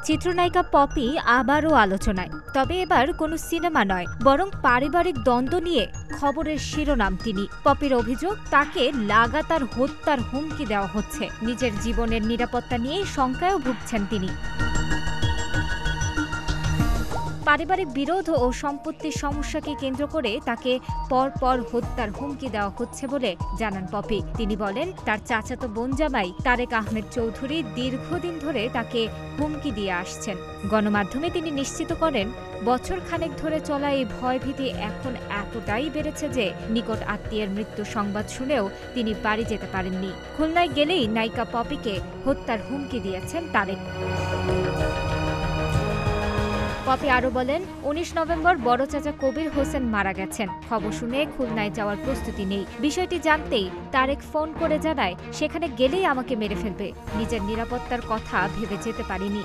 চিত্রনায়িকা পপি আবারও আলোচনায়, তবে এবার কোনো সিনেমা নয়, বরং পারিবারিক দ্বন্দ্ব নিয়ে খবরের শিরোনাম তিনি। পপির অভিযোগ, তাকে লাগাতার হত্যার হুমকি দেওয়া হচ্ছে। নিজের জীবনের নিরাপত্তা নিয়ে শঙ্কায়ও ভুগছেন তিনি। পারিবারিক বিরোধ ও সম্পত্তির সমস্যাকে কেন্দ্র করে তাকে পরপর হত্যার হুমকি দেওয়া হচ্ছে বলে জানান পপি। তিনি বলেন, তার চাচাতো বোন জামাই তারেক আহমেদ চৌধুরী দীর্ঘদিন ধরে তাকে হুমকি দিয়ে আসছেন। গণমাধ্যমে তিনি নিশ্চিত করেন, বছর খানেক ধরে চলা এই ভয়ভীতি এখন এতটাই বেড়েছে যে নিকট আত্মীয়ের মৃত্যু সংবাদ শুনেও তিনি বাড়ি যেতে পারেননি। খুলনায় গেলেই নায়িকা পপিকে হত্যার হুমকি দিয়েছেন তারেক। পপি আরও বলেন, ১৯ নভেম্বর বড় চাচা কবির হোসেন মারা গেছেন। খবর শুনে খুলনায় যাওয়ার প্রস্তুতি নেই। বিষয়টি জানতেই তারেক ফোন করে জানায়, সেখানে গেলেই আমাকে মেরে ফেলবে। নিজের নিরাপত্তার কথা ভেবে যেতে পারিনি।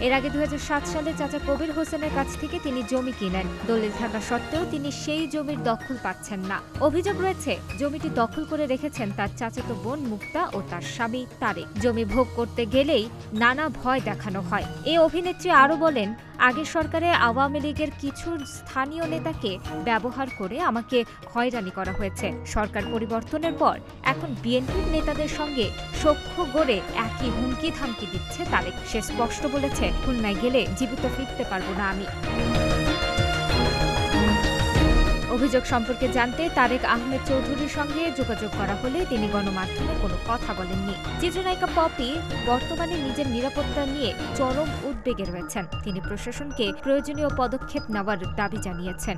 এর আগে ২০০৭ সালে চাচা কবির হোসেনের কাছ থেকে তিনি জমি কিনেন। দলিল থাকা সত্ত্বেও তিনি সেই জমির দখল পাচ্ছেন না। অভিযোগ রয়েছে, জমিটি দখল করে রেখেছেন তার চাচাতো বোন মুক্তা ও তার স্বামী তারেক। জমি ভোগ করতে গেলেই নানা ভয় দেখানো হয়। এই অভিনেত্রী আরও বলেন, আগের সরকারে আওয়ামী লীগের কিছু স্থানীয় নেতাকে ব্যবহার করে আমাকে হয়রানি করা হয়েছে। সরকার পরিবর্তনের পর এখন বিএনপির নেতাদের সঙ্গে সখ্য গড়ে একই হুমকি ধামকি দিচ্ছে তারেক। সে স্পষ্ট বলেছে, খুলনায় গেলে জীবিত ফিরতে পারবো না আমি। অভিযোগ সম্পর্কে জানতে তারেক আহমেদ চৌধুরীর সঙ্গে যোগাযোগ করা হলে তিনি গণমাধ্যমে কোনো কথা বলেননি। চিত্রনায়িকা পপি বর্তমানে নিজের নিরাপত্তা নিয়ে চরম উদ্বেগে রয়েছেন। তিনি প্রশাসনকে প্রয়োজনীয় পদক্ষেপ নেওয়ার দাবি জানিয়েছেন।